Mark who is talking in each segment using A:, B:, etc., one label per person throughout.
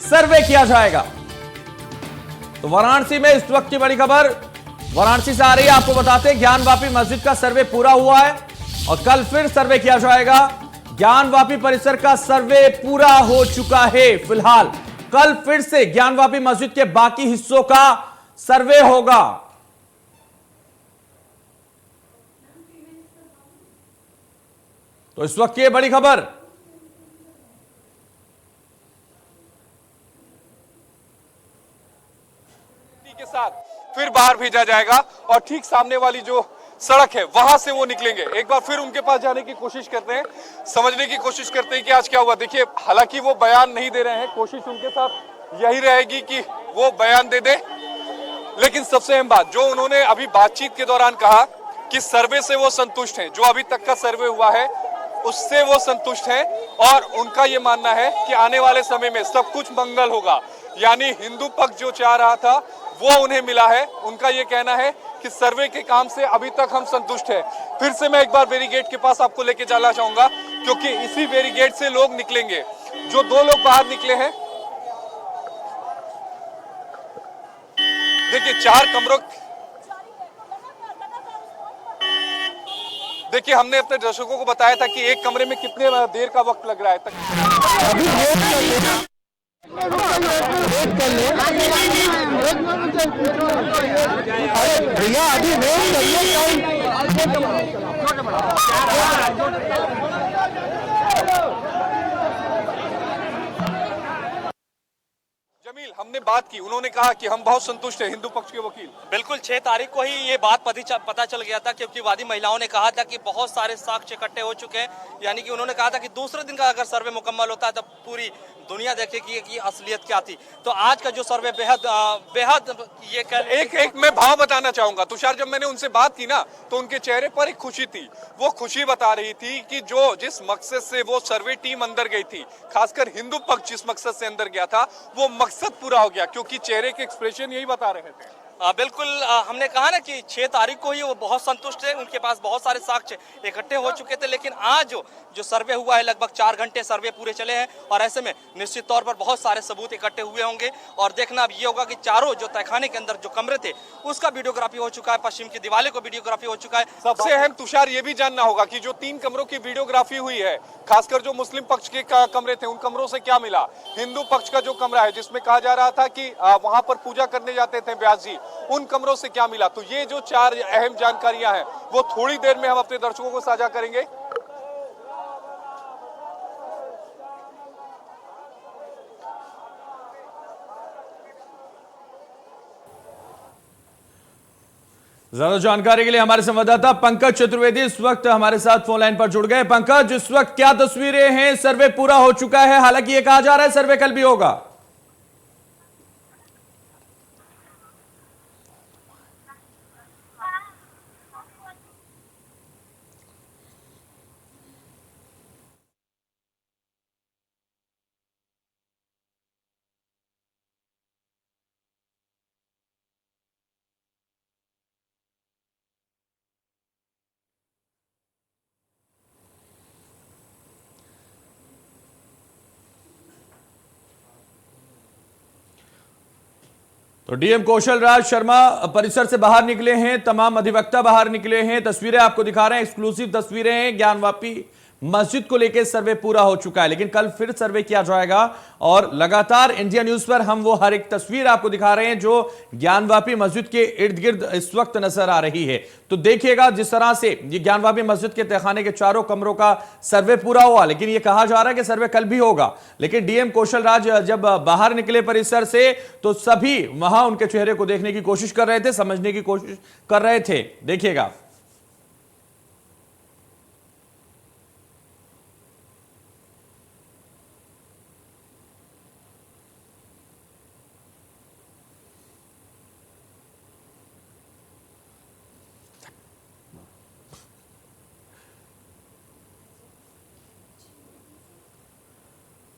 A: सर्वे किया जाएगा। तो वाराणसी में इस वक्त की बड़ी खबर वाराणसी से आ रही है, आपको बताते हैं ज्ञानवापी मस्जिद का सर्वे पूरा हुआ है और कल फिर सर्वे किया जाएगा। ज्ञानवापी परिसर का सर्वे पूरा हो चुका है। फिलहाल कल फिर से ज्ञानवापी मस्जिद के बाकी हिस्सों का सर्वे होगा। तो इस वक्त की बड़ी खबर
B: के साथ फिर बाहर भेजा जाएगा और ठीक सामने वाली जो सड़क है वहां से वो निकलेंगे। एक बार फिर उनके पास जाने की कोशिश करते हैं, समझने की कोशिश करते हैं कि आज क्या हुआ। देखिए, हालांकि वो बयान नहीं दे रहे हैं, कोशिश उनके साथ यही रहेगी कि वो बयान दे दे, लेकिन सबसे अहम बात जो उन्होंने अभी बातचीत के दौरान कहा कि सर्वे से वो संतुष्ट हैं, जो अभी तक का सर्वे हुआ है उससे वो संतुष्ट हैं और उनका ये मानना है कि आने वाले समय में सब कुछ मंगल होगा। यानी हिंदू पक्ष जो चाह रहा था वो उन्हें मिला है। उनका ये कहना है कि सर्वे के काम से अभी तक हम संतुष्ट हैं। फिर से मैं एक बार बैरिकेड के पास आपको लेके जाना चाहूंगा, क्योंकि इसी बैरिकेड से लोग निकलेंगे। जो दो लोग बाहर निकले हैं, देखिए देखिए हमने अपने दर्शकों को बताया था कि एक कमरे में कितने देर का वक्त लग रहा है
C: भैया अभी
B: जमील, हमने बात की, उन्होंने कहा कि हम बहुत संतुष्ट हैं, हिंदू पक्ष के वकील।
D: बिल्कुल 6 तारीख को ही ये बात पता चल गया था, क्योंकि वादी महिलाओं ने कहा था कि बहुत सारे साक्ष्य इकट्ठे हो चुके हैं। यानी कि उन्होंने कहा था कि दूसरे दिन का अगर सर्वे मुकम्मल होता है तब पूरी दुनिया देखेगी कि असलियत क्या थी। तो आज का जो सर्वे बेहद ये
B: एक मैं भाव बताना चाहूंगा तुषार, जब मैंने उनसे बात की ना तो उनके चेहरे पर एक खुशी थी। वो खुशी बता रही थी कि जिस मकसद से वो सर्वे टीम अंदर गई थी, खासकर हिंदू पक्ष जिस मकसद से अंदर गया था, वो मकसद पूरा हो गया, क्योंकि चेहरे के एक्सप्रेशन यही बता रहे थे।
D: बिल्कुल, हमने कहा ना कि 6 तारीख को ही वो बहुत संतुष्ट है, उनके पास बहुत सारे साक्ष्य इकट्ठे हो चुके थे। लेकिन आज जो सर्वे हुआ है, लगभग 4 घंटे सर्वे पूरे चले हैं और ऐसे में निश्चित तौर पर बहुत सारे सबूत इकट्ठे हुए होंगे। और देखना अब ये होगा कि चारों जो तहखाने के अंदर जो कमरे थे उसका वीडियोग्राफी हो चुका है, पश्चिम की दीवारें को वीडियोग्राफी हो चुका है।
B: सबसे अहम तुषार ये भी जानना होगा कि जो 3 कमरों की वीडियोग्राफी हुई है, खासकर जो मुस्लिम पक्ष के कमरे थे, उन कमरों से क्या मिला। हिंदू पक्ष का जो कमरा है जिसमें कहा जा रहा था कि वहां पर पूजा करने जाते थे व्यास जी, उन कमरों से क्या मिला। तो ये जो 4 अहम जानकारियां हैं वो थोड़ी देर में हम अपने दर्शकों को साझा करेंगे।
A: ज्यादा जानकारी के लिए हमारे संवाददाता पंकज चतुर्वेदी इस वक्त हमारे साथ फोन लाइन पर जुड़ गए। पंकज, इस वक्त क्या तस्वीरें हैं? सर्वे पूरा हो चुका है, हालांकि ये कहा जा रहा है सर्वे कल भी होगा। तो डीएम कौशल राज शर्मा परिसर से बाहर निकले हैं, तमाम अधिवक्ता बाहर निकले हैं। तस्वीरें आपको दिखा रहे हैं, एक्सक्लूसिव तस्वीरें हैं। ज्ञानवापी मस्जिद को लेकर सर्वे पूरा हो चुका है, लेकिन कल फिर सर्वे किया जाएगा और लगातार इंडिया न्यूज पर हम वो हर एक तस्वीर आपको दिखा रहे हैं जो ज्ञानवापी मस्जिद के इर्द गिर्द इस वक्त नजर आ रही है। तो देखिएगा जिस तरह से ये ज्ञानवापी मस्जिद के तहखाने के चारों कमरों का सर्वे पूरा हुआ, लेकिन ये कहा जा रहा है कि सर्वे कल भी होगा। लेकिन डीएम कौशल राज जब बाहर निकले परिसर से तो सभी वहां उनके चेहरे को देखने की कोशिश कर रहे थे, समझने की कोशिश कर रहे थे। देखिएगा।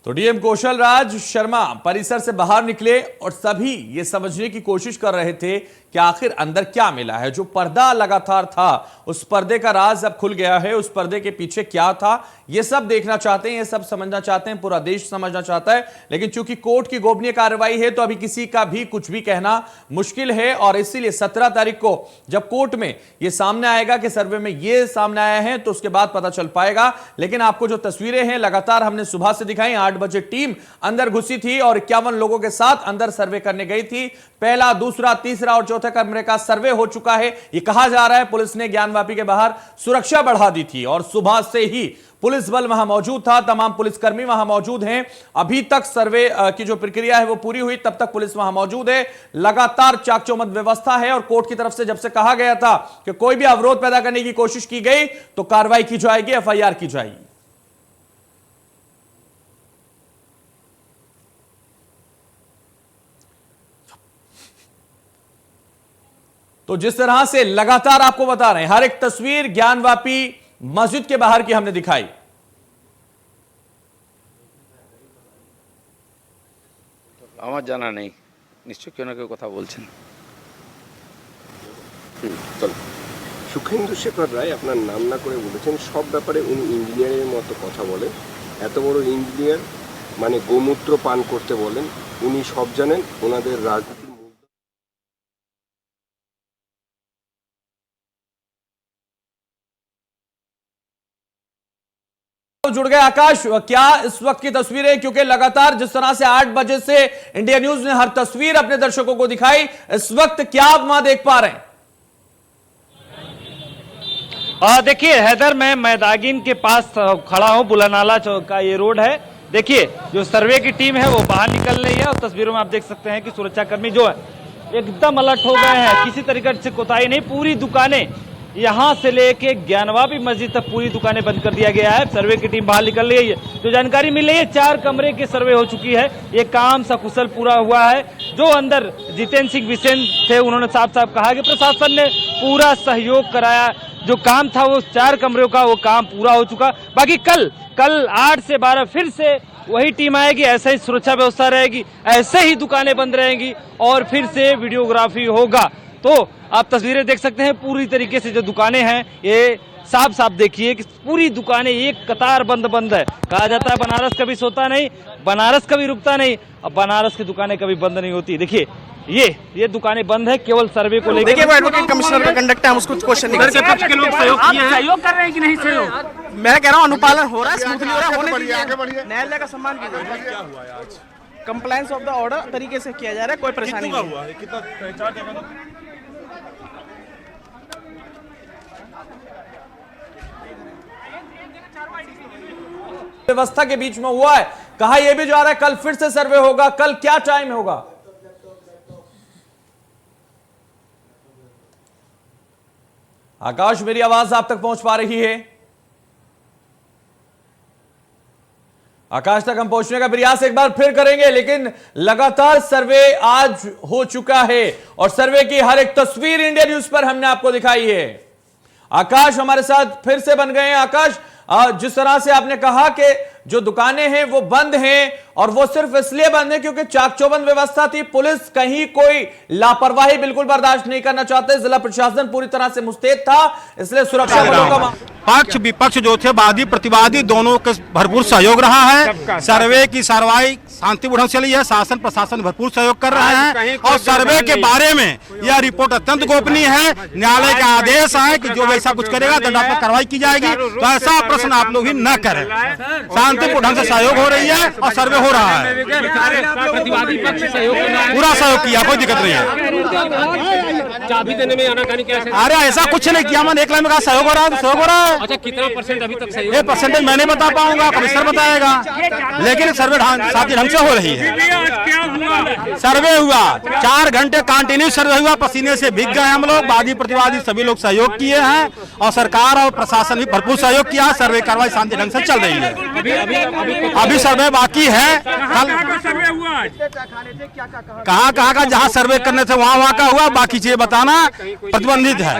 A: तो डीएम कौशल राज शर्मा परिसर से बाहर निकले और सभी ये समझने की कोशिश कर रहे थे कि आखिर अंदर क्या मिला है। जो पर्दा लगातार था उस पर्दे का राज अब खुल गया है। उस पर्दे के पीछे क्या था ये सब देखना चाहते हैं, ये सब समझना चाहते हैं, पूरा देश समझना चाहता है। लेकिन चूंकि कोर्ट की गोपनीय कार्रवाई है तो अभी किसी का भी कुछ भी कहना मुश्किल है और इसीलिए 17 तारीख को जब कोर्ट में ये सामने आएगा कि सर्वे में ये सामने आया है तो उसके बाद पता चल पाएगा। लेकिन आपको जो तस्वीरें हैं लगातार हमने सुबह से दिखाई। 8 बजे टीम अंदर घुसी थी और 51 लोगों के साथ अंदर सर्वे करने गई थी। पहला, दूसरा, तीसरा और चौथे कमरे का सर्वे हो चुका है। यह कहा जा रहा है पुलिस ने ज्ञानवापी के बाहर सुरक्षा बढ़ा दी थी और सुबह से ही पुलिस बल वहां मौजूद था, तमाम पुलिसकर्मी वहां मौजूद हैं। अभी तक सर्वे की जो प्रक्रिया है वो पूरी हुई, तब तक पुलिस वहां मौजूद है। लगातार चाकचौबंद व्यवस्था है और कोर्ट की तरफ से जब से कहा गया था कि कोई भी अवरोध पैदा करने की कोशिश की गई तो कार्रवाई की जाएगी, एफआईआर की जाएगी। तो जिस तरह से लगातार आपको बता रहे हैं, हर एक तस्वीर ज्ञानवापी मस्जिद के बाहर की हमने दिखाई।
C: আমার জানা নেই, নিশ্চয় কেউ না কেউ কথা বলছেন।
E: সুখেন্দু শেখর রায় আপনার নাম না করে বলেছেন সব ব্যাপারে উনি ইঞ্জিনিয়ারের মতো কথা বলেন। এত বড় ইঞ্জিনিয়ার, মানে গোমূত্র পান করতে বলেন, উনি সব জানেন। ওনাদের রাজনীতি
A: जुड़ गए आकाश, क्या इस वक्त की तस्वीरें, क्योंकि लगातार जिस तरह से 8 बजे से इंडिया न्यूज ने हर तस्वीर अपने दर्शकों को दिखाई, इस वक्त क्या आप वहां देख पा रहे हैं?
F: देखिए हैदर, मैं मैदागिन के पास खड़ा हूं। बुलानाला चौक का ये रोड है। देखिए जो सर्वे की टीम है वो बाहर निकल रही है और तस्वीरों में आप देख सकते हैं कि सुरक्षाकर्मी जो है एकदम अलर्ट हो गए हैं। किसी तरीके से कोताही नहीं। पूरी दुकानें यहां से लेके ज्ञानवापी मस्जिद तक पूरी दुकानें बंद कर दिया गया है। सर्वे की टीम बाहर निकल रही है। जो जानकारी मिल रही है 4 कमरे की सर्वे हो चुकी है। ये काम सकुशल पूरा हुआ है। जो अंदर जितेंद्र सिंह बिसेन थे उन्होंने साफ साफ कहा कि प्रशासन ने पूरा सहयोग कराया। जो काम था वो 4 कमरों का, वो काम पूरा हो चुका। बाकी कल 8 से 12 फिर से वही टीम आएगी। ऐसे ही सुरक्षा व्यवस्था रहेगी, ऐसे ही दुकानें बंद रहेंगी और फिर से वीडियोग्राफी होगा। तो आप तस्वीरें देख सकते हैं पूरी तरीके से जो दुकानें हैं ये साफ साफ देखिए कि पूरी दुकानें एक कतार बंद है। कहा जाता है बनारस कभी सोता नहीं, बनारस कभी रुकता नहीं, अब बनारस की दुकानें कभी बंद नहीं होती। देखिए ये दुकानें बंद है केवल सर्वे को लेकर।
G: देखिए वो एडवोकेट कमिश्नर का कंडक्ट है, हम उसको क्वेश्चन नहीं कर सकते।
F: पक्ष के लोग सहयोग किए हैं। सहयोग कर रहे हैं कि नहीं सहयोग?
G: मैं कह रहा हूँ अनुपालन हो रहा है, स्मूथली हो रहा है, होने दीजिए। न्यायालय का सम्मान कीजिए। क्या हुआ है आज? कंप्लायंस ऑफ द ऑर्डर तरीके से किया जा रहा है, कोई परेशानी नहीं हुआ है।
A: व्यवस्था के बीच में हुआ है। कहा यह भी जा रहा है कल फिर से सर्वे होगा। कल क्या टाइम होगा? आकाश, मेरी आवाज आप तक पहुंच पा रही है? आकाश तक हम पहुंचने का प्रयास एक बार फिर करेंगे, लेकिन लगातार सर्वे आज हो चुका है और सर्वे की हर एक तस्वीर इंडिया न्यूज पर हमने आपको दिखाई है। आकाश हमारे साथ फिर से बन गए हैं। आकाश, जिस तरह से आपने कहा कि जो दुकानें हैं वो बंद हैं और वो सिर्फ इसलिए बंद है क्योंकि चाकचौबंद व्यवस्था थी। पुलिस कहीं कोई लापरवाही बिल्कुल बर्दाश्त नहीं करना चाहते। जिला प्रशासन पूरी तरह से मुस्तैद था, इसलिए सुरक्षा बलों का
H: पक्ष विपक्ष जो थे, वादी प्रतिवादी, दोनों के भरपूर सहयोग रहा है। सर्वे की कार्रवाई शांतिपूर्ण ढंग से चली है। शासन प्रशासन भरपूर सहयोग कर रहे हैं और सर्वे के बारे में यह रिपोर्ट अत्यंत गोपनीय है। न्यायालय का आदेश है कि जो वैसा कुछ करेगा दंडात्मक कार्रवाई की जाएगी। तो ऐसा प्रश्न आप लोग भी न करें। शांतिपूर्ण ढंग से सहयोग हो रही है और सर्वे हो रहा है।
F: प्रतिवादी पक्ष सहयोग
H: पूरा सहयोग किया, कोई दिक्कत नहीं है।
F: चाबी देने में आनाकानी कैसे?
H: अरे ऐसा कुछ नहीं किया। मैंने 1 लाइन में कहा सहयोग हो रहा है तो सहयोग हो रहा है।
F: अच्छा, कितना % अभी तक सहयोग?
H: ये परसेंटेज मैं नहीं बता पाऊंगा, कमिश्नर बताएगा, लेकिन सर्वे शांति ढंग से हो रही है।
F: क्या हुआ
H: सर्वे हुआ 4 घंटे कंटिन्यू सर्वे हुआ, पसीने से भीग गए हम लोग, वादी प्रतिवादी सभी लोग सहयोग किए हैं और सरकार और प्रशासन भी भरपूर सहयोग किया है। सर्वे कार्रवाई शांति ढंग से चल रही है। अभी सर्वे बाकी है। कहाँ का जहाँ सर्वे करने थे वहाँ का हुआ, बाकी चीजें बताना प्रतिबंधित है।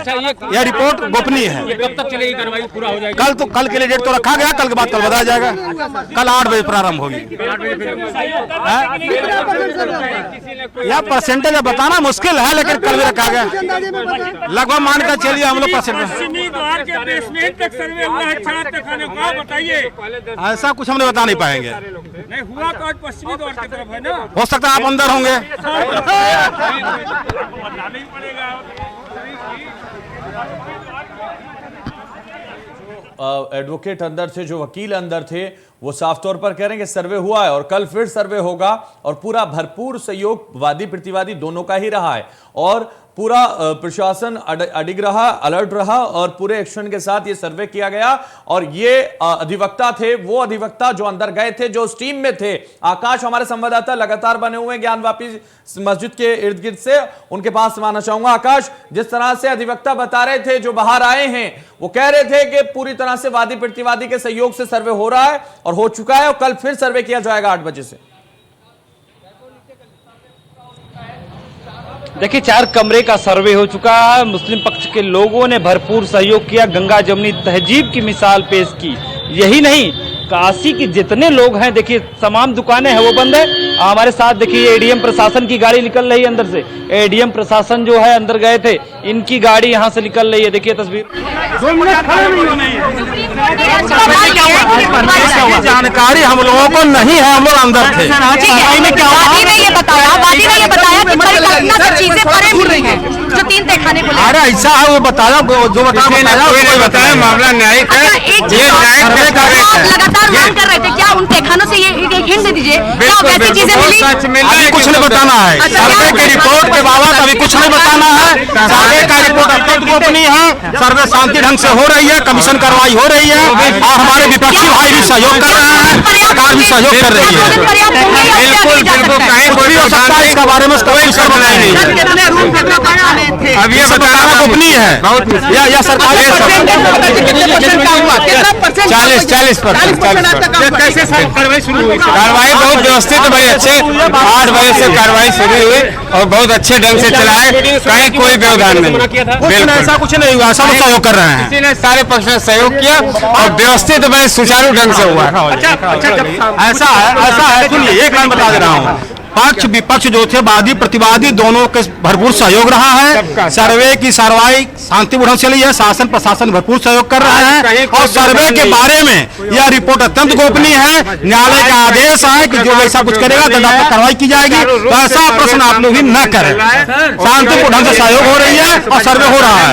H: यह रिपोर्ट गोपनीय है।
F: कब तक चलेगी कार्रवाई, पूरा हो जाएगा?
H: कल के लिए डेट तो रखा गया, कल के बाद कल बताया जाएगा। कल 8 बजे प्रारंभ होगी। यह परसेंटेज बताना मुश्किल है, लेकिन कल भी रखा गया। लगभग मान कर चलिए हम लोग परसेंटेज ऐसा कुछ हमने बता नहीं पाएंगे।
F: नहीं हुआ तो आज पश्चिमी द्वार की तरफ है ना,
H: हो सकता है आप अंदर होंगे।
A: एडवोकेट अंदर थे, जो वकील अंदर थे, वो साफ तौर पर कह रहे हैं कि सर्वे हुआ है और कल फिर सर्वे होगा और पूरा भरपूर सहयोग वादी प्रतिवादी दोनों का ही रहा है और पूरा प्रशासन अडिग रहा, अलर्ट रहा और पूरे एक्शन के साथ ये सर्वे किया गया। और ये अधिवक्ता थे, वो अधिवक्ता जो अंदर गए थे, जो उस टीम में थे। आकाश हमारे संवाददाता लगातार बने हुए हैं ज्ञानवापी मस्जिद के इर्द गिर्द से, उनके पास आना चाहूंगा। आकाश, जिस तरह से अधिवक्ता बता रहे थे जो बाहर आए हैं, वो कह रहे थे कि पूरी तरह से वादी प्रतिवादी के सहयोग से सर्वे हो रहा है और हो चुका है और कल फिर सर्वे किया जाएगा 8 बजे से।
F: देखिए 4 कमरे का सर्वे हो चुका है। मुस्लिम पक्ष के लोगों ने भरपूर सहयोग किया, गंगा जमुनी तहजीब की मिसाल पेश की। यही नहीं, काशी के जितने लोग हैं, देखिए तमाम दुकानें हैं वो बंद है। हमारे साथ देखिए एडीएम प्रशासन की गाड़ी निकल रही है अंदर से। एडीएम प्रशासन जो है अंदर गए थे, इनकी गाड़ी यहां से निकल रही है। देखिए तस्वीर।
H: जानकारी हम लोगों को नहीं है, हम लोग अंदर थे।
I: जो 3 तहखाने खुले।
H: अरे ऐसा है, वो बताया जो बताया मामला न्यायिक है।
I: लगातार मांग कर रहे थे, क्या उन तहखानों से ये हिंट दे दीजिए, क्या वैसी चीजें मिली?
H: अभी कुछ नहीं बताना है। सर्वे की रिपोर्ट के बाबत अभी कुछ नहीं बताना है। सर्वे का रिपोर्ट अत्यंत गोपनीय है। सर्वे शांति ढंग से हो रही है, कमीशन कार्रवाई हो रही है और हमारे विपक्षी भाई भी सहयोग कर रहे हैं, सरकार भी सहयोग कर रही है। बिल्कुल हो सकता है, इसके बारे में कोई बताया नहीं है। अब ये बताना गोपनीय है। यह सरकारी 40% कार्रवाई शुरू हुई। कार्रवाई बहुत व्यवस्थित, बड़े अच्छे 8 बजे से कार्रवाई शुरू हुई और बहुत अच्छे ढंग से चला है, कहीं कोई व्यवधान नहीं। बिल्कुल ऐसा कुछ नहीं हुआ, सब सहयोग कर रहे हैं। इसी ने सारे पक्ष ने सहयोग किया और व्यवस्थित बड़े सुचारू ढंग से हुआ। ऐसा है, सुनिए एक लाइन बता दे रहा हूँ। पक्ष विपक्ष जो थे, वादी प्रतिवादी दोनों के भरपूर सहयोग रहा है। सर्वे की कार्रवाई शांतिपूर्ण चली है, शासन प्रशासन भरपूर सहयोग कर रहे हैं और सर्वे के बारे में यह रिपोर्ट अत्यंत गोपनीय है। न्यायालय का आदेश है कि जो ऐसा कुछ करेगा दंडात्मक कार्रवाई की जाएगी। तो ऐसा प्रश्न आप लोग भी न करें। शांतिपूर्ण ढंग से सहयोग हो रही है और सर्वे हो रहा है।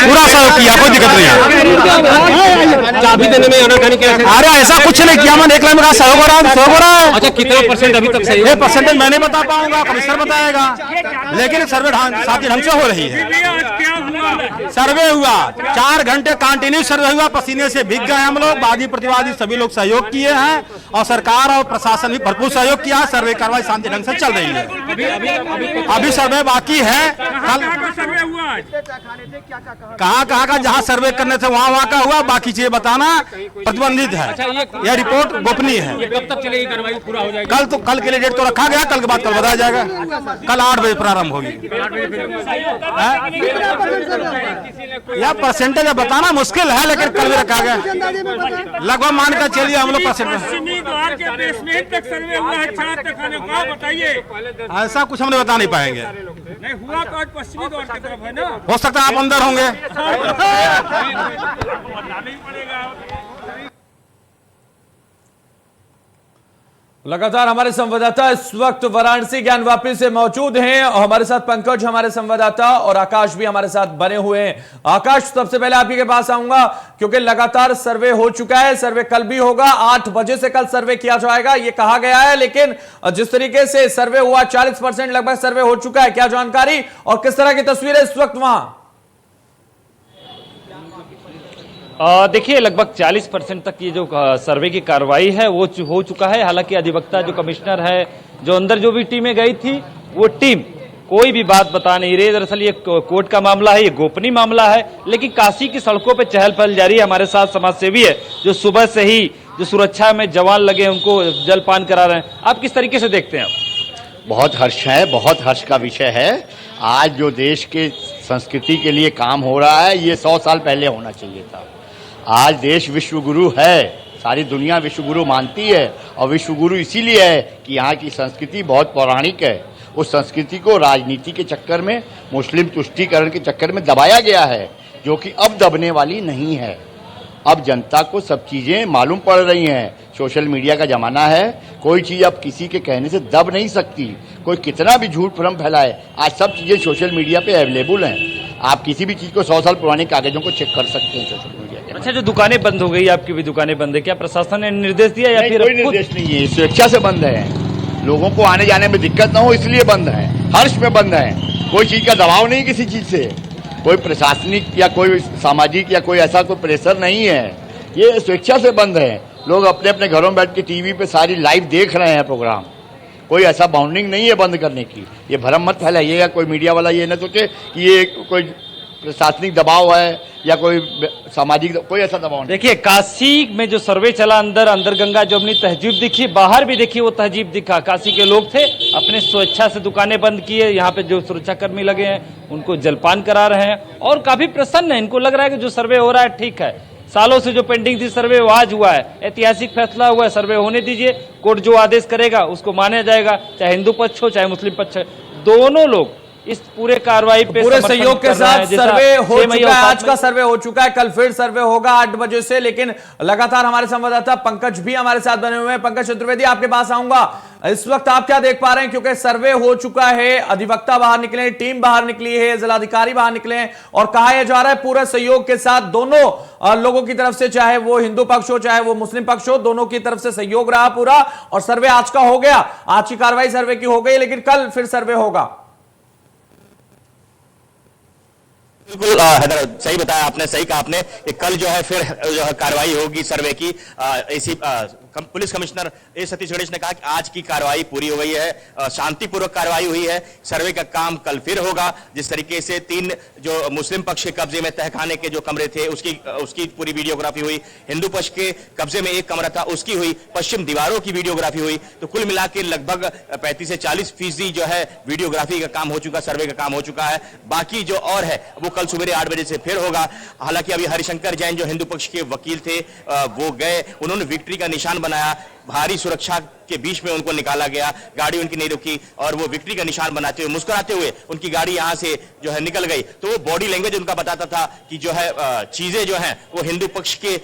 H: पूरा सहयोग किया, कोई दिक्कत नहीं है। अरे ऐसा कुछ नहीं किया, मैंने एक लाइन में कहा सहयोग हो रहा है, सहयोग हो रहा है।
F: अच्छा कितना परसेंट अभी तक सही है?
H: ये परसेंटेज मैं नहीं बता पाऊंगा, कमिश्नर बताएगा, लेकिन सर्वे शांति ढंग से हो रही है। सर्वे हुआ 4 घंटे कंटिन्यू सर्वे हुआ, पसीने से भीग गए हम लोग, वादी प्रतिवादी सभी लोग सहयोग किए हैं और सरकार और प्रशासन भी भरपूर सहयोग किया है। सर्वे कार्रवाई शांति ढंग से चल रही है। अभी सर्वे बाकी है। कहाँ का जहाँ सर्वे करने थे वहाँ का हुआ, बाकी चीजें बताना प्रतिबंधित है। यह रिपोर्ट गोपनीय है।
F: कब तक चलेगी कार्रवाई, पूरा हो जाएगा?
H: कल के लिए डेट तो रखा गया, कल के बाद कल बताया जाएगा। कल 8 बजे प्रारंभ होगी। यह परसेंटेज बताना मुश्किल है, लेकिन कल भी रखा गया। लगभग मान कर चलिए हम लोग परसेंटेज। ऐसा कुछ हमने बता नहीं पाएंगे।
F: नहीं हुआ तो आज पश्चिमी द्वार की तरफ है ना,
H: हो सकता है आप अंदर होंगे।
A: लगातार हमारे संवाददाता इस वक्त वाराणसी ज्ञानवापी से मौजूद हैं और हमारे साथ पंकज हमारे संवाददाता और आकाश भी हमारे साथ बने हुए हैं। आकाश, सबसे पहले आप ही के पास आऊंगा क्योंकि लगातार सर्वे हो चुका है, सर्वे कल भी होगा, 8 बजे से कल सर्वे किया जाएगा ये कहा गया है, लेकिन जिस तरीके से सर्वे हुआ 40% लगभग सर्वे हो चुका है, क्या जानकारी और किस तरह की तस्वीरें इस वक्त वहां?
F: देखिए लगभग 40% तक ये जो सर्वे की कार्रवाई है वो हो चुका है। हालांकि अधिवक्ता जो कमिश्नर है, जो अंदर जो भी टीमें गई थी, वो टीम कोई भी बात बता नहीं रही। दरअसल ये कोर्ट का मामला है, ये गोपनीय मामला है, लेकिन काशी की सड़कों पे चहल पहल जारी है। हमारे साथ समाज सेवी है जो सुबह से ही जो सुरक्षा में जवान लगे उनको जलपान करा रहे हैं। आप किस तरीके से देखते हैं? आप
J: बहुत हर्ष है, बहुत हर्ष का विषय है। आज जो देश के संस्कृति के लिए काम हो रहा है, ये 100 साल पहले होना चाहिए था। आज देश विश्वगुरु है, सारी दुनिया विश्वगुरु मानती है, और विश्वगुरु इसीलिए है कि यहाँ की संस्कृति बहुत पौराणिक है। उस संस्कृति को राजनीति के चक्कर में, मुस्लिम तुष्टीकरण के चक्कर में दबाया गया है, जो कि अब दबने वाली नहीं है। अब जनता को सब चीज़ें मालूम पड़ रही हैं। सोशल मीडिया का ज़माना है, कोई चीज़ अब किसी के कहने से दब नहीं सकती। कोई कितना भी झूठ भ्रम फैलाए, आज सब चीज़ें सोशल मीडिया पे अवेलेबल हैं। आप किसी भी चीज़ को 100 साल पुराने कागजों को चेक कर सकते हैं सोशल मीडिया के।
F: अच्छा, जो दुकानें बंद हो गई, आपकी भी दुकानें बंद है, क्या प्रशासन ने निर्देश दिया या फिर?
J: कोई निर्देश नहीं है, स्वेच्छा से बंद है। लोगों को आने जाने में दिक्कत ना हो इसलिए बंद है, हर्ष में बंद है। कोई चीज़ का दबाव नहीं किसी चीज़ से, कोई प्रशासनिक या कोई सामाजिक या कोई ऐसा कोई प्रेशर नहीं है। ये स्वेच्छा से बंद है। लोग अपने अपने घरों में बैठ के टीवी पे सारी लाइव देख रहे हैं प्रोग्राम। कोई ऐसा बाउंडिंग नहीं है बंद करने की। ये भ्रम मत फैलाइएगा, कोई मीडिया वाला ये न सोचे कि ये कोई प्रशासनिक दबाव है या कोई सामाजिक, कोई ऐसा दबाव नहीं।
F: देखिए काशी में जो सर्वे चला, अंदर गंगा जो अपनी तहजीब दिखी, बाहर भी देखिए वो तहजीब दिखा। काशी के लोग थे, अपने स्वेच्छा से दुकानें बंद किए। यहाँ पे जो सुरक्षाकर्मी लगे हैं उनको जलपान करा रहे हैं और काफी प्रसन्न है। इनको लग रहा है कि जो सर्वे हो रहा है ठीक है। सालों से जो पेंडिंग थी सर्वे, वो आज हुआ है। ऐतिहासिक फैसला हुआ है, सर्वे होने दीजिए। कोर्ट जो आदेश करेगा उसको माना जाएगा, चाहे हिंदू पक्ष हो चाहे मुस्लिम पक्ष हो। दोनों लोग इस पूरे कार्रवाई पे
A: पूरे सहयोग के साथ सर्वे हो चुका है। आज का सर्वे हो चुका है, कल फिर सर्वे होगा 8 बजे से। लेकिन लगातार हमारे संवाददाता पंकज भी हमारे साथ बने हुए हैं। पंकज चतुर्वेदी, आपके पास आऊंगा। इस वक्त आप क्या देख पा रहे हैं, क्योंकि सर्वे हो चुका है, अधिवक्ता बाहर निकले, टीम बाहर निकली है, जिलाधिकारी बाहर निकले हैं और कहा यह जा रहा है पूरे सहयोग के साथ दोनों लोगों की तरफ से, चाहे वो हिंदू पक्ष हो चाहे वो मुस्लिम पक्ष हो, दोनों की तरफ से सहयोग रहा पूरा और सर्वे आज का हो गया। आज की कार्रवाई सर्वे की हो गई, लेकिन कल फिर सर्वे होगा।
K: बिल्कुल हैदर, सही बताया आपने, सही कहा आपने कि कल जो है फिर जो है कार्रवाई होगी सर्वे की। इसी पुलिस कमिश्नर ए सतीश गणेश ने कहा कि आज की कार्रवाई पूरी हो गई है, शांतिपूर्वक कार्रवाई हुई है। सर्वे का काम कल फिर होगा। जिस तरीके से 3 जो मुस्लिम पक्ष के कब्जे में तहखाने के जो कमरे थे उसकी पूरी वीडियोग्राफी हुई, हिंदू पक्ष के कब्जे में एक कमरा था उसकी हुई, पश्चिम दीवारों की वीडियोग्राफी हुई। तो कुल मिला के लगभग 35 से 40% जो है वीडियोग्राफी का काम हो चुका, सर्वे का काम हो चुका है। बाकी जो और है वो कल सुबह 8 बजे से फिर होगा। हालांकि अभी हरिशंकर जैन जो हिंदू पक्ष के वकील थे वो गए, उन्होंने विक्ट्री का निशान बनाया। भारी सुरक्षा के बीच में उनको निकाला गया, गाड़ी उनकी नहीं रुकी और वो विक्ट्री का निशान बनाते हुए, मुस्कुराते हुए उनकी गाड़ी यहां से जो है निकल गई। तो वो बॉडी लैंग्वेज उनका बताता था कि जो है चीजें जो हैं वो हिंदू पक्ष के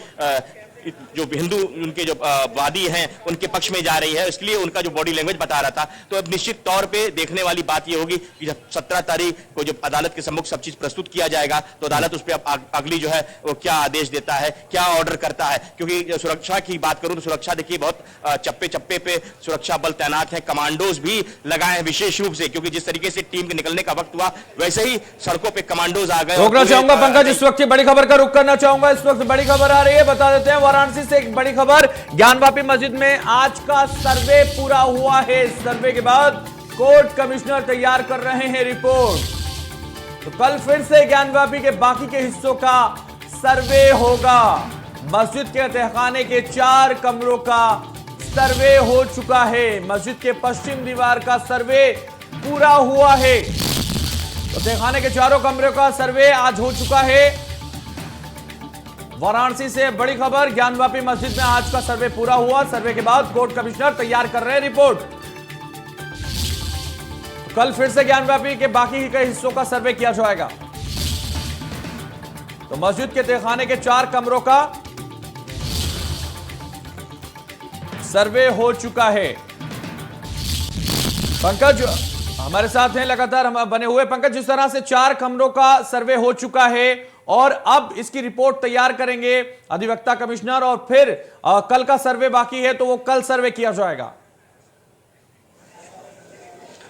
K: जो हिंदू उनके जो वादी हैं उनके पक्ष में जा रही है, इसलिए उनका जो बॉडी लैंग्वेज बता रहा था। तो अब निश्चित तौर पे देखने वाली बात ये होगी कि जब 17 तारीख को जब अदालत के सम्मुख सब चीज प्रस्तुत किया जाएगा तो अदालत उस पर अगली जो है वो क्या आदेश देता है, क्या ऑर्डर करता है। क्योंकि सुरक्षा की बात करूं तो सुरक्षा देखिए बहुत चप्पे चप्पे पे सुरक्षा बल तैनात है, कमांडोज भी लगाए हैं विशेष रूप से, क्योंकि जिस तरीके से टीम के निकलने का वक्त हुआ वैसे ही सड़कों पर कमांडोज आ गए।
A: रोकना चाहूंगा पंकज, इस वक्त की बड़ी खबर का रुख करना चाहूंगा। इस वक्त बड़ी खबर आ रही है, बता देते हैं वाराणसी से एक बड़ी खबर। ज्ञानवापी मस्जिद में आज का सर्वे पूरा हुआ है। सर्वे के बाद कोर्ट कमिश्नर तैयार कर रहे हैं रिपोर्ट। तो कल फिर से ज्ञानवापी के बाकी के हिस्सों का सर्वे होगा। मस्जिद के तहखाने के 4 कमरों का सर्वे हो चुका है। मस्जिद के पश्चिम दीवार का सर्वे पूरा हुआ है। तो तहखाने के 4 कमरों का सर्वे आज हो चुका है। वाराणसी से बड़ी खबर, ज्ञानवापी मस्जिद में आज का सर्वे पूरा हुआ। सर्वे के बाद कोर्ट कमिश्नर तैयार कर रहे हैं रिपोर्ट। कल फिर से ज्ञानवापी के बाकी के हिस्सों का सर्वे किया जाएगा। तो मस्जिद के तहखाने के 4 कमरों का सर्वे हो चुका है। पंकज हमारे साथ हैं लगातार हम बने हुए। पंकज, जिस तरह से 4 कमरों का सर्वे हो चुका है और अब इसकी रिपोर्ट तैयार करेंगे अधिवक्ता कमिश्नर और फिर कल का सर्वे बाकी है तो वो कल सर्वे किया जाएगा।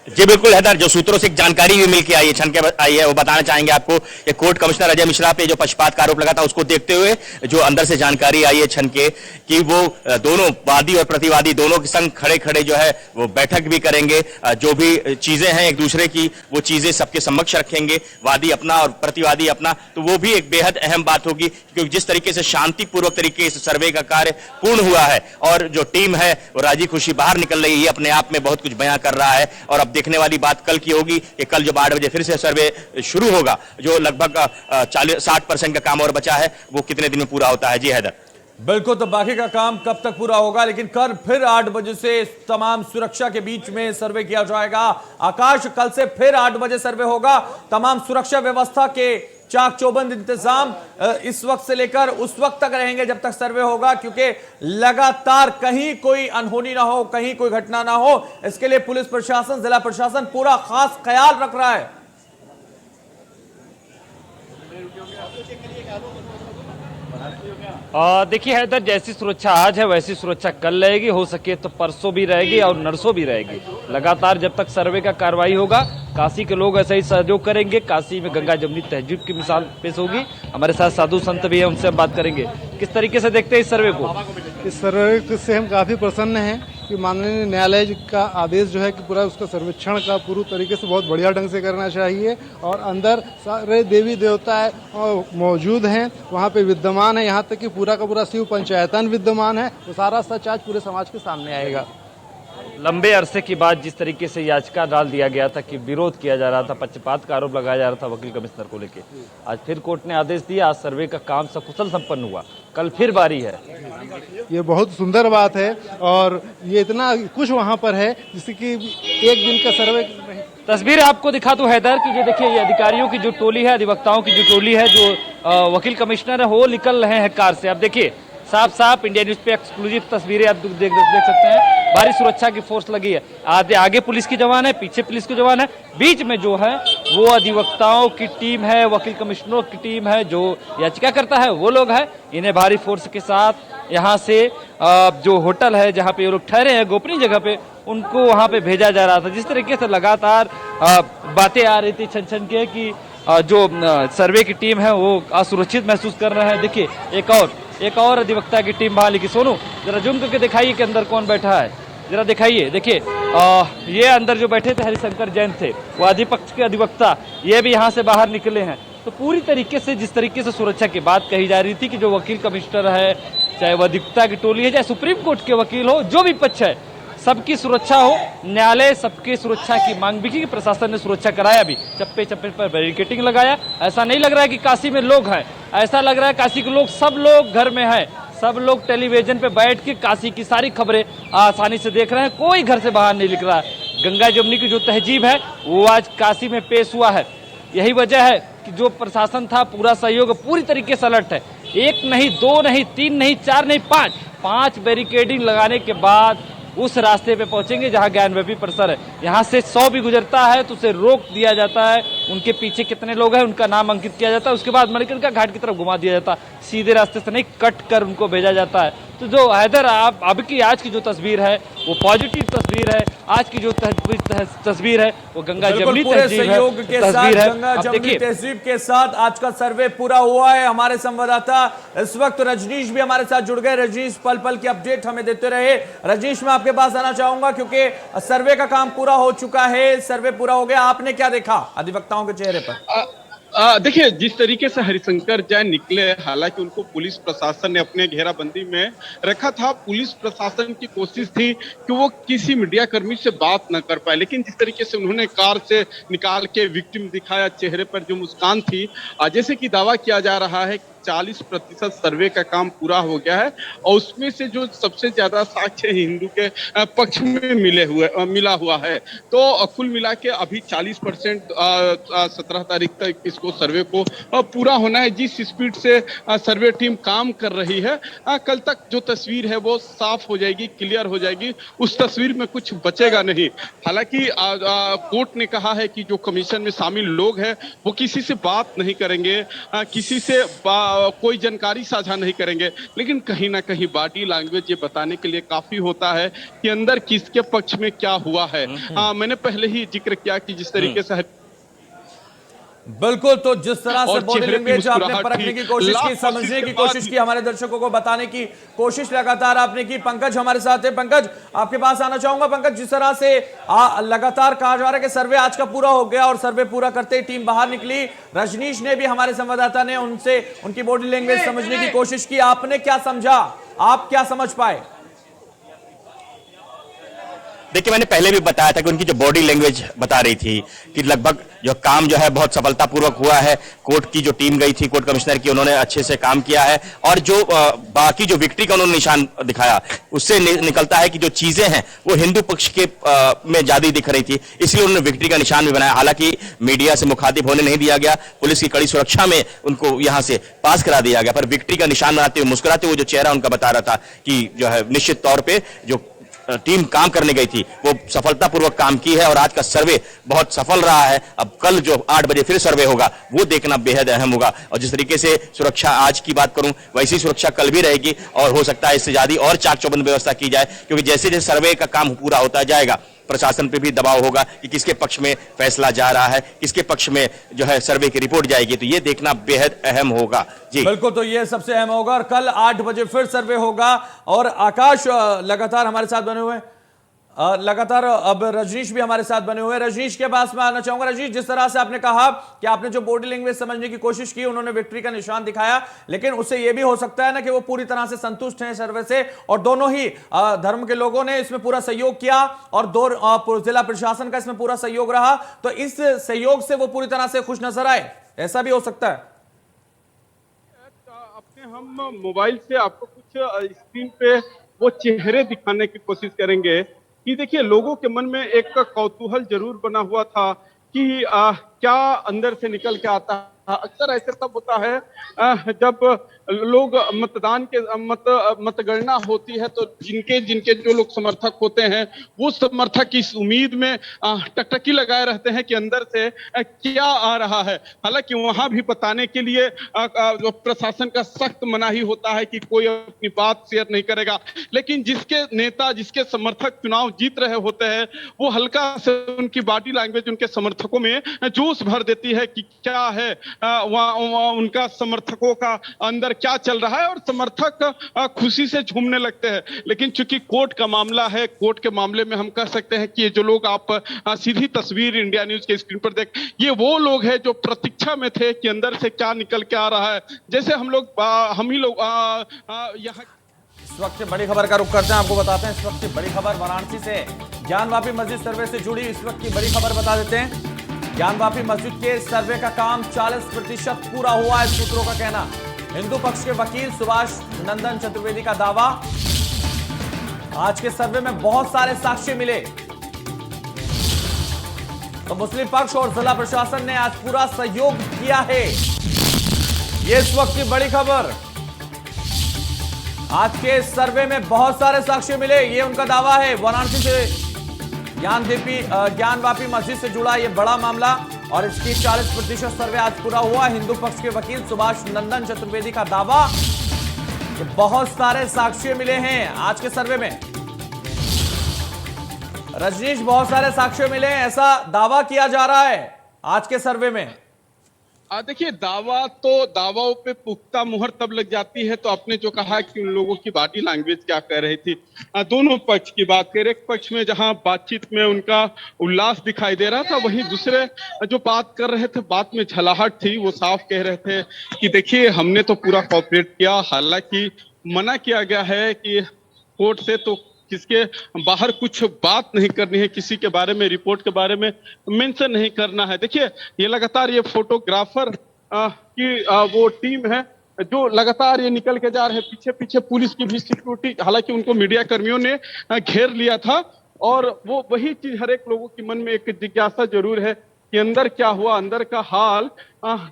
K: जी बिल्कुल हैदर, जो सूत्रों से एक जानकारी भी मिलकर आई है, छन के आई है, वो बताना चाहेंगे आपको कि कोर्ट कमिश्नर अजय मिश्रा पे जो पक्षपात का आरोप लगा था उसको देखते हुए जो अंदर से जानकारी आई है छन के कि वो दोनों वादी और प्रतिवादी दोनों के संग खड़े खड़े जो है वो बैठक भी करेंगे, जो भी चीजें हैं एक दूसरे की वो चीजें सबके समक्ष रखेंगे, वादी अपना और प्रतिवादी अपना। तो वो भी एक बेहद अहम बात होगी, क्योंकि जिस तरीके से शांतिपूर्वक तरीके से सर्वे का कार्य पूर्ण हुआ है और जो टीम है वो राजी खुशी बाहर निकल रही है, ये अपने आप में बहुत कुछ बयां कर रहा है। और अब देखने वाली बात कल की होगी कि कल जब 8 बजे फिर से सर्वे शुरू होगा, जो लगभग 60% का काम और बचा है, वो कितने दिन में पूरा होता है। जी हैदर,
A: बिल्कुल, तो बाकी का काम कब तक पूरा होगा, लेकिन कल फिर 8 बजे से तमाम सुरक्षा के बीच में सर्वे किया जाएगा। आकाश, कल से फिर 8 बजे सर्वे होगा, तमाम सुरक्षा व्यवस्था के चाक चौबंद इंतजाम इस वक्त से लेकर उस वक्त तक रहेंगे जब तक सर्वे होगा, क्योंकि लगातार कहीं कोई अनहोनी ना हो, कहीं कोई घटना ना हो, इसके लिए पुलिस प्रशासन, जिला प्रशासन पूरा खास ख्याल रख रहा है।
F: देखिए हैदर, जैसी सुरक्षा आज है वैसी सुरक्षा कल रहेगी, हो सके तो परसों भी रहेगी और नरसों भी रहेगी। लगातार जब तक सर्वे का कार्रवाई होगा, काशी के लोग ऐसा ही सहयोग करेंगे। काशी में गंगा जमुनी तहजीब की मिसाल पेश होगी। हमारे साथ साधु संत भी है, उनसे हम बात करेंगे। किस तरीके से देखते हैं इस सर्वे को?
L: इस सर्वे से हम काफ़ी प्रसन्न हैं कि माननीय न्यायालय का आदेश जो है कि पूरा उसका सर्वेक्षण का पूरी तरीके से बहुत बढ़िया ढंग से करना चाहिए, और अंदर सारे देवी देवता मौजूद हैं, वहाँ पे विद्यमान है, यहाँ तक कि पूरा का पूरा शिव पंचायतन विद्यमान है। तो सारा सच आज पूरे समाज के सामने आएगा।
F: लंबे अरसे के बाद जिस तरीके से याचिका डाल दिया गया था कि विरोध किया जा रहा था, पक्षपात का आरोप लगाया जा रहा था वकील कमिश्नर को लेके, आज फिर कोर्ट ने आदेश दिया, आज सर्वे का काम सकुशल संपन्न हुआ, कल फिर बारी है।
L: ये बहुत सुंदर बात है, और ये इतना कुछ वहाँ पर है जिससे कि एक दिन का सर्वे
F: तस्वीर आपको दिखा दूं हैदर कि ये देखिए, ये अधिकारियों की जो टोली है, अधिवक्ताओं की जो टोली है, जो वकील कमिश्नर है, वो निकल रहे हैं कार से। अब देखिए साफ साफ इंडिया न्यूज पे एक्सक्लूसिव तस्वीरें आप देख सकते हैं। भारी सुरक्षा की फोर्स लगी है, आगे पुलिस की जवान है, पीछे पुलिस के जवान है, बीच में जो है वो अधिवक्ताओं की टीम है, वकील कमिश्नरों की टीम है, जो याचिका करता है वो लोग है। इन्हें भारी फोर्स के साथ यहाँ से जो होटल है जहाँ पे ये लोग ठहरे हैं गोपनीय जगह पे, उनको वहाँ पे भेजा जा रहा था। जिस तरीके से लगातार बातें आ रही थी छन छन के कि जो सर्वे की टीम है वो असुरक्षित महसूस कर रहे हैं। देखिए एक और अधिवक्ता की टीम बाहर लिखी। सोनू, जरा जूम करके दिखाइए कि अंदर कौन बैठा है, जरा दिखाइए। देखिए ये अंदर जो बैठे थे हरिशंकर जैन थे, वो अधिपक्ष के अधिवक्ता, ये भी यहाँ से बाहर निकले हैं। तो पूरी तरीके से जिस तरीके से सुरक्षा की बात कही जा रही थी कि जो वकील कमिश्नर है, चाहे वो अधिवक्ता की टोली है, चाहे सुप्रीम कोर्ट के वकील हो, जो भी पक्ष है, सबकी सुरक्षा हो। न्यायालय सबकी सुरक्षा की मांग भी की, प्रशासन ने सुरक्षा कराया भी, चप्पे चप्पे पर बैरिकेडिंग लगाया। ऐसा नहीं लग रहा है कि काशी में लोग हैं, ऐसा लग रहा है काशी के लोग, सब लोग घर में हैं, सब लोग टेलीविजन पे बैठ के काशी की सारी खबरें आसानी से देख रहे हैं, कोई घर से बाहर नहीं निकल रहा है। गंगा जमुनी की जो तहजीब है वो आज काशी में पेश हुआ है। यही वजह है कि जो प्रशासन था, पूरा सहयोग पूरी तरीके से अलर्ट है। एक नहीं, दो नहीं, तीन नहीं, चार नहीं, पांच बैरिकेडिंग लगाने के बाद उस रास्ते पे पहुंचेंगे जहां ज्ञानव्यापी परिसर है। यहाँ से 100 भी गुजरता है तो उसे रोक दिया जाता है, उनके पीछे कितने लोग हैं उनका नाम अंकित किया जाता है, उसके बाद मणिकर्णिका घाट की तरफ घुमा दिया जाता है, सीधे रास्ते से नहीं कट कर उनको भेजा जाता है। तो जो हैदर आप अब की आज की जो तस्वीर है वो पॉजिटिव तस्वीर है। आज की जो तस्वीर है वो गंगा जमुनी
A: सहयोग के साथ, गंगा जमुनी तहजीब के साथ आज का सर्वे पूरा हुआ है। हमारे संवाददाता इस वक्त रजनीश भी हमारे साथ जुड़ गए। रजनीश पल पल की अपडेट हमें देते रहे। रजनीश, मैं आपके पास आना चाहूंगा क्योंकि सर्वे का काम पूरा हो चुका है, सर्वे पूरा हो गया, आपने क्या देखा अधिवक्ताओं के चेहरे पर?
M: देखिए, जिस तरीके से हरिशंकर जैन निकले, हालांकि उनको पुलिस प्रशासन ने अपने घेराबंदी में रखा था। पुलिस प्रशासन की कोशिश थी कि वो किसी मीडिया कर्मी से बात न कर पाए, लेकिन जिस तरीके से उन्होंने कार से निकाल के विक्टिम दिखाया, चेहरे पर जो मुस्कान थी, जैसे कि दावा किया जा रहा है 40% सर्वे का काम पूरा हो गया है, और उसमें से जो सबसे ज्यादा साक्ष्य हिंदू के पक्ष में मिला हुआ है। तो कुल मिला के अभी 40% 17 तारीख तक इसको सर्वे को पूरा होना है। जिस स्पीड से सर्वे टीम काम कर रही है, कल तक जो तस्वीर है वो साफ हो जाएगी, क्लियर हो जाएगी, उस तस्वीर में कुछ बचेगा नहीं। हालांकि कोर्ट ने कहा है कि जो कमीशन में शामिल लोग हैं वो किसी से बात नहीं करेंगे, किसी से कोई जानकारी साझा नहीं करेंगे, लेकिन कहीं ना कहीं बॉडी लैंग्वेज ये बताने के लिए काफी होता है कि अंदर किसके पक्ष में क्या हुआ है। मैंने पहले ही जिक्र किया कि जिस तरीके से
A: बिल्कुल, तो जिस तरह से बॉडी
M: चेहरे पे
A: लैंग्वेज आपने
M: मुस्कुराहट
A: परखने
M: थी,
A: की कोशिश की,
M: लाख
A: समझने
M: कोशिश
A: की
M: के
A: कोशिश
M: बाद
A: की, हमारे दर्शकों को बताने की कोशिश लगातार आपने की। पंकज हमारे साथ है। पंकज, आपके पास आना चाहूंगा। पंकज, जिस तरह से लगातार कहा जा रहा है कि सर्वे आज का पूरा हो गया और सर्वे पूरा करते ही टीम बाहर निकली, रजनीश ने भी, हमारे संवाददाता ने उनसे उनकी बॉडी लैंग्वेज समझने की कोशिश की। आपने क्या समझा, आप क्या समझ पाए?
K: देखिए, मैंने पहले भी बताया था कि उनकी जो बॉडी लैंग्वेज बता रही थी कि लगभग जो काम जो है बहुत सफलतापूर्वक हुआ है। कोर्ट की जो टीम गई थी, कोर्ट कमिश्नर की, उन्होंने अच्छे से काम किया है और जो बाकी जो विक्ट्री का उन्होंने निशान दिखाया, उससे निकलता है कि जो चीजें हैं वो हिंदू पक्ष के में ज्यादा दिख रही थी, इसलिए उन्होंने विक्ट्री का निशान भी बनाया। हालांकि मीडिया से मुखातिब होने नहीं दिया गया, पुलिस की कड़ी सुरक्षा में उनको यहां से पास करा दिया गया, पर विक्ट्री का निशान बनाते हुए, मुस्कुराते हुए जो चेहरा उनका बता रहा था कि जो है निश्चित तौर पर जो टीम काम करने गई थी वो सफलतापूर्वक काम की है और आज का सर्वे बहुत सफल रहा है। अब कल जो 8 बजे फिर सर्वे होगा वो देखना बेहद अहम होगा और जिस तरीके से सुरक्षा आज की बात करूं, वैसी सुरक्षा कल भी रहेगी और हो सकता है इससे ज्यादा और चाक चौबंद व्यवस्था की जाए, क्योंकि जैसे जैसे सर्वे का काम पूरा होता जाएगा प्रशासन पे भी दबाव होगा कि किसके पक्ष में फैसला जा रहा है, किसके पक्ष में जो है सर्वे की रिपोर्ट जाएगी, तो ये देखना बेहद अहम होगा। जी
A: बिल्कुल, तो ये सबसे अहम होगा और कल 8 बजे फिर सर्वे होगा। और आकाश लगातार हमारे साथ बने हुए, लगातार अब रजनीश भी हमारे साथ बने हुए। रजनीश के पास मैं आना चाहूंगा। रजनीश, जिस तरह से आपने कहा कि आपने जो बॉडी लैंग्वेज समझने की कोशिश की, उन्होंने विक्ट्री का निशान दिखाया, लेकिन उससे यह भी हो सकता है ना कि वो पूरी तरह से संतुष्ट हैं सर्वे से और दोनों ही धर्म के लोगों ने इसमें पूरा सहयोग किया और जिला प्रशासन का इसमें पूरा सहयोग रहा, तो इस सहयोग से वो पूरी तरह से खुश नजर आए, ऐसा भी हो सकता है।
M: अपने हम मोबाइल से आपको कुछ स्क्रीन पे वो चेहरे दिखाने की कोशिश करेंगे कि देखिए, लोगों के मन में एक कौतूहल जरूर बना हुआ था कि क्या अंदर से निकल के आता है। अक्सर ऐसे तब होता है जब लोग मतदान के मतगणना होती है, तो जिनके जो लोग समर्थक होते हैं वो समर्थक इस उम्मीद में टकटकी लगाए रहते हैं कि अंदर से क्या आ रहा है। हालांकि वहां भी बताने के लिए प्रशासन का सख्त मनाही होता है कि कोई अपनी बात शेयर नहीं करेगा, लेकिन जिसके नेता, जिसके समर्थक चुनाव जीत रहे होते हैं, वो हल्का से उनकी बॉडी लैंग्वेज उनके समर्थकों में जोश भर देती है कि क्या है वहाँ उनका समर्थकों का अंदर क्या चल रहा है और समर्थक खुशी से झूमने लगते हैं। लेकिन चूंकि कोर्ट का मामला है, कोर्ट के मामले में हम कह सकते हैं कि ये जो लोग आप सीधी तस्वीर इंडिया न्यूज के स्क्रीन पर देख, ये वो लोग हैं जो प्रतीक्षा में थे कि अंदर से क्या निकल के आ रहा है। जैसे हम ही लोग यहाँ
A: इस वक्त की बड़ी खबर का रुख करते हैं, आपको बताते हैं इस वक्त की बड़ी खबर वाराणसी से ज्ञानवापी मस्जिद सर्वे से जुड़ी इस वक्त की बड़ी खबर बता देते हैं। ज्ञानवापी मस्जिद के सर्वे का काम 40% पूरा हुआ है, सूत्रों का कहना। हिंदू पक्ष के वकील सुभाष नंदन चतुर्वेदी का दावा, आज के सर्वे में बहुत सारे साक्ष्य मिले, तो मुस्लिम पक्ष और जिला प्रशासन ने आज पूरा सहयोग किया है। ये इस वक्त की बड़ी खबर, आज के सर्वे में बहुत सारे साक्ष्य मिले, ये उनका दावा है। वाराणसी से ज्ञानवापी मस्जिद से जुड़ा यह बड़ा मामला और इसकी 40% सर्वे आज पूरा हुआ। हिंदू पक्ष के वकील सुभाष नंदन चतुर्वेदी का दावा कि बहुत सारे साक्ष्य मिले हैं आज के सर्वे में। रजनीश, बहुत सारे साक्ष्य मिले हैं, ऐसा दावा किया जा रहा है आज के सर्वे में।
M: देखिए, दावाओं पे पुख्ता मुहर तब लग जाती है, तो आपने जो कहा कि उन लोगों की बॉडी लैंग्वेज क्या कह रही थी, दोनों पक्ष की बात करें। एक पक्ष में जहां बातचीत में उनका उल्लास दिखाई दे रहा था, वहीं दूसरे जो बात कर रहे थे, बात में झलाहट थी, वो साफ कह रहे थे कि देखिए, हमने तो पूरा कोऑपरेट किया, हालांकि मना किया गया है कि कोर्ट से तो किसके बाहर कुछ बात नहीं करनी है, किसी के बारे में, रिपोर्ट के बारे में मेंशन नहीं करना है। देखिए, ये लगातार ये फोटोग्राफर की वो टीम है जो लगातार ये निकल के जा रहे हैं, पीछे पीछे पुलिस की भी सिक्योरिटी, हालांकि उनको मीडिया कर्मियों ने घेर लिया था और वो वही चीज हर एक लोगों के मन में एक जिज्ञासा जरूर है कि अंदर क्या हुआ, अंदर का हाल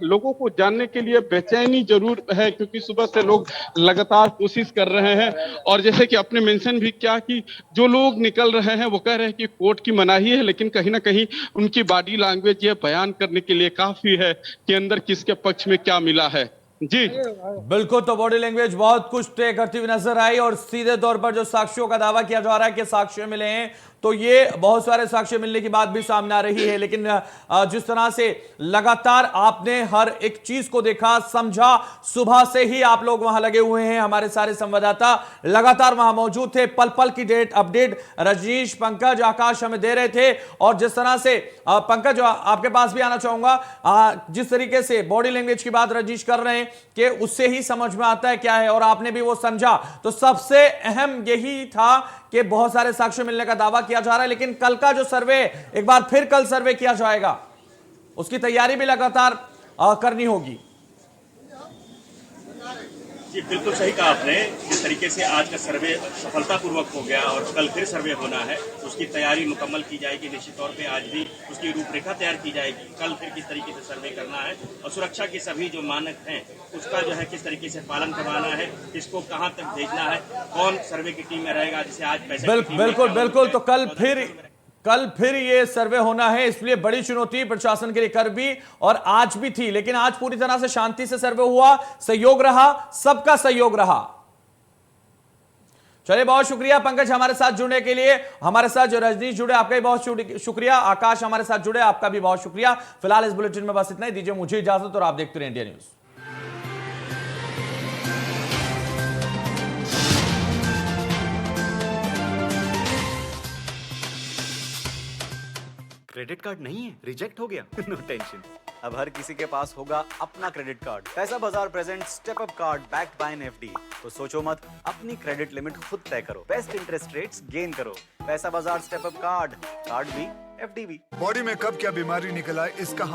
M: लोगों को जानने के लिए बेचैनी जरूर है, क्योंकि सुबह से लोग लगातार कोशिश कर रहे हैं। और जैसे कि आपने मेंशन भी किया कि जो लोग निकल रहे हैं वो कह रहे हैं कि कोर्ट की मनाही है, लेकिन कहीं ना कहीं उनकी बॉडी लैंग्वेज ये बयान करने के लिए काफी है कि अंदर किसके पक्ष में क्या मिला है। जी
A: बिल्कुल, तो बॉडी लैंग्वेज बहुत कुछ तय करती हुई नजर आई और सीधे तौर पर जो साक्ष्यों का दावा किया जा रहा है कि साक्ष्य मिले हैं, तो ये बहुत सारे साक्ष्य मिलने की बात भी सामने आ रही है। लेकिन जिस तरह से लगातार आपने हर एक चीज को देखा, समझा, सुबह से ही आप लोग वहां लगे हुए हैं, हमारे सारे संवाददाता लगातार वहां मौजूद थे, पल पल की डेट अपडेट रजनीश, पंकज, आकाश हमें दे रहे थे। और जिस तरह से पंकज आपके पास भी आना चाहूंगा, जिस तरीके से बॉडी लैंग्वेज की बात रजनीश कर रहे हैं कि उससे ही समझ में आता है क्या है, और आपने भी वो समझा, तो सबसे अहम यही था कि बहुत सारे साक्ष्य मिलने का दावा किया जा रहा है। लेकिन कल का जो सर्वे, एक बार फिर कल सर्वे किया जाएगा, उसकी तैयारी भी लगातार करनी होगी।
K: जी बिल्कुल सही कहा आपने, जिस तरीके से आज का सर्वे सफलतापूर्वक हो गया और कल फिर सर्वे होना है, उसकी तैयारी मुकम्मल की जाएगी। निश्चित तौर पे आज भी उसकी रूपरेखा तैयार की जाएगी, कल फिर किस तरीके से सर्वे करना है और सुरक्षा के सभी जो मानक हैं उसका जो है किस तरीके से पालन करवाना है, किसको कहाँ तक भेजना है, कौन सर्वे की टीम में रहेगा, जिसे आज पैसे
A: बिल्कुल, तो कल फिर ये सर्वे होना है, इसलिए बड़ी चुनौती प्रशासन के लिए कर भी और आज भी थी। लेकिन आज पूरी तरह से शांति से सर्वे हुआ, सहयोग रहा, सबका सहयोग रहा। चलिए, बहुत शुक्रिया पंकज हमारे साथ जुड़ने के लिए। हमारे साथ जो रजनीश जुड़े, आपका भी बहुत शुक्रिया। आकाश हमारे साथ जुड़े, आपका भी बहुत शुक्रिया। फिलहाल इस बुलेटिन में बस इतना ही, दीजिए मुझे इजाजत और आप देखते रहिए इंडिया न्यूज।
N: क्रेडिट कार्ड नहीं है, रिजेक्ट हो गया। नो टेंशन, अब हर किसी के पास होगा अपना क्रेडिट कार्ड। पैसा बाजार present step up card backed by FD. तो सोचो मत, अपनी क्रेडिट लिमिट खुद तय करो, बेस्ट इंटरेस्ट रेट्स गेन करो। पैसा बाजार स्टेप अप कार्ड भी एफडी भी।
O: बॉडी में कब क्या बीमारी निकल आए, इसका हम